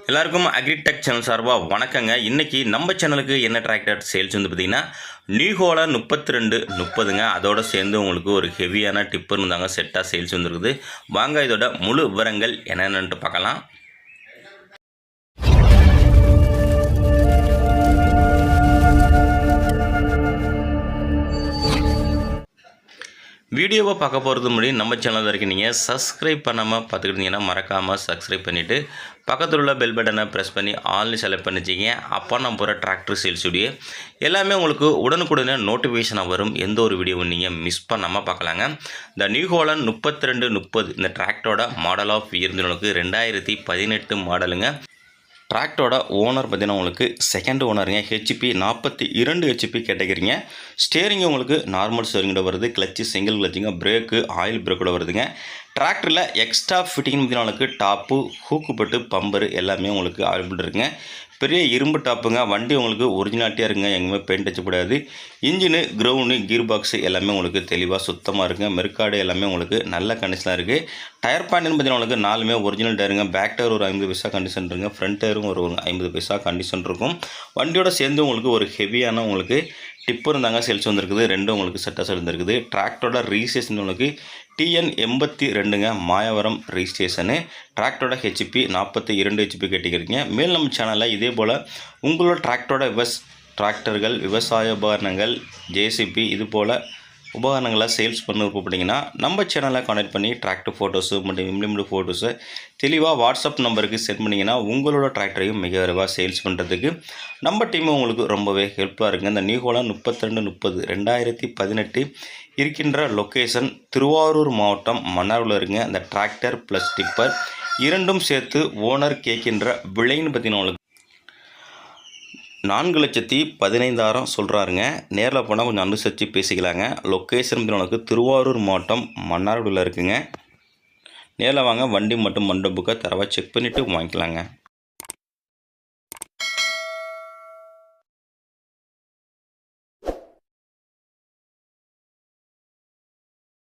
எல்லாருக்கும் agritech channel சார்பாக வணக்கங்க. இன்றைக்கி நம்ம சேனலுக்கு என்ன டிராக்டர் சேல்ஸ் வந்து பார்த்திங்கன்னா நியூஹோலா 3230ங்க. அதோடு சேர்ந்து உங்களுக்கு ஒரு ஹெவியான டிப்பர் இருந்தாங்க செட்டாக சேல்ஸ் வந்துருக்குது. வாங்க இதோட முழு விவரங்கள் என்னென்னு பார்க்கலாம். வீடியோவை பார்க்க போகிறது முன்னாடி நம்ம சேனல் வரைக்கும் நீங்கள் சப்ஸ்கிரைப் பண்ணாமல் பார்த்துக்கிட்டீங்கன்னா மறக்காமல் சப்ஸ்கிரைப் பண்ணிவிட்டு பக்கத்தில் உள்ள பெல் பட்டனை ப்ரெஸ் பண்ணி ஆல்னு செலக்ட் பண்ணிச்சிங்க. அப்போ நான் போகிற டிராக்டர் சேல்ஸ் வீடியோ எல்லாமே உங்களுக்கு உடனுக்குடனே நோட்டிஃபிகேஷனாக வரும். எந்த ஒரு வீடியோவும் நீங்கள் மிஸ் பண்ணாமல் பார்க்கலாங்க. இந்த நியூஹோலா 3230 இந்த டிராக்டரோட மாடல் ஆஃப் இயர் உங்களுக்கு 2018 மாடலுங்க. டிராக்டரோட ஓனர் பார்த்தீங்கன்னா உங்களுக்கு செகண்ட் ஓனருங்க. ஹெச்பி 42 ஹெச்பி கேட்டகரிங்க. ஸ்டேரிங் உங்களுக்கு நார்மல் ஸ்டேரிங்கோட வருது. கிளச்சு சிங்கிள் கிளச்சுங்க. பிரேக்கு ஆயில் பிரேக்கோட வருதுங்க. டிராக்டரில் எக்ஸ்ட்ரா ஃபிட்டிங் பார்த்தீங்கன்னா டாப்பு ஹூக்குப்பட்டு பம்பரு எல்லாமே உங்களுக்கு அவைலபிள் இருக்குங்க. பெரிய இரும்பு டாப்புங்க. வண்டி உங்களுக்கு ஒரிஜினாலிட்டியாக இருக்குங்க. எங்கேயுமே பெயிண்ட் அடிச்சக்கூடாது. இன்ஜினு கிரவுண்டு கீர் பாக்ஸு எல்லாமே உங்களுக்கு தெளிவாக சுத்தமாக இருக்குங்க. மெர்காடு எல்லாமே உங்களுக்கு நல்ல கண்டிஷனாக இருக்குது. டயர் பாயிண்ட்னு பார்த்தீங்கன்னா உங்களுக்கு 4மே ஒரிஜினல் டயருங்க. பேக் டயர் ஒரு 50 பைசா கண்டிஷன் இருக்குங்க. ஃப்ரண்ட் டயரும் ஒரு 50 பைசா கண்டிஷன் இருக்கும். வண்டியோட சேர்ந்து உங்களுக்கு ஒரு ஹெவியான உங்களுக்கு டிப்பர் இருந்தாங்க சேல்ஸ் வந்துருக்குது. ரெண்டும் உங்களுக்கு செட்டாக சேர்ந்துருக்குது. டிராக்டரோட ரிஜிஸ்ட்ரேஷன் உங்களுக்கு TN 82ங்க. மாயவரம் ரிஜிஸ்ட்ரேஷனு. டிராக்டரோட ஹெச்பி 42 ஹெச்பி கேட்டுக்கிறீங்க. மேல் நம்ம சேனலில் இதே போல் உங்களோட டிராக்டரோட டிராக்டர்கள், விவசாய உபகரணங்கள், JCB இது போல் உபகரணங்களை சேல்ஸ் பண்ண விருப்பப்பட்டீங்கன்னா நம்ம சேனலை கான்டெக்ட் பண்ணி டிராக்டர் ஃபோட்டோஸு மற்றும் இம்ப்ளிமெண்ட் ஃபோட்டோஸு தெளிவாக வாட்ஸ்அப் நம்பருக்கு சென்ட் பண்ணிங்கன்னா உங்களோட டிராக்டரையும் மிக விரைவாக சேல்ஸ் பண்ணுறதுக்கு நம்ம டீமும் உங்களுக்கு ரொம்பவே ஹெல்ப்ஃபுல்லாக இருக்குங்க. இந்த நியூஹோலா 3230 2018 இருக்கின்ற லொக்கேஷன் திருவாரூர் மாவட்டம் மன்னார்ல இருக்குங்க. அந்த டிராக்டர் ப்ளஸ் டிப்பர் இரண்டும் சேர்த்து ஓனர் கேட்கின்ற விலைன்னு பார்த்தீங்கன்னா உங்களுக்கு 4,15,000 சொல்கிறாருங்க. நேரில் போனால் கொஞ்சம் அனுசரித்து பேசிக்கலாங்க. லொக்கேஷன் உனக்கு திருவாரூர் மாவட்டம் மன்னார்குடியில் இருக்குங்க. நேரில் வாங்க. வண்டி மட்டும் மண்டபுக்கை தரவாக செக் பண்ணிவிட்டு வாங்கிக்கலாங்க.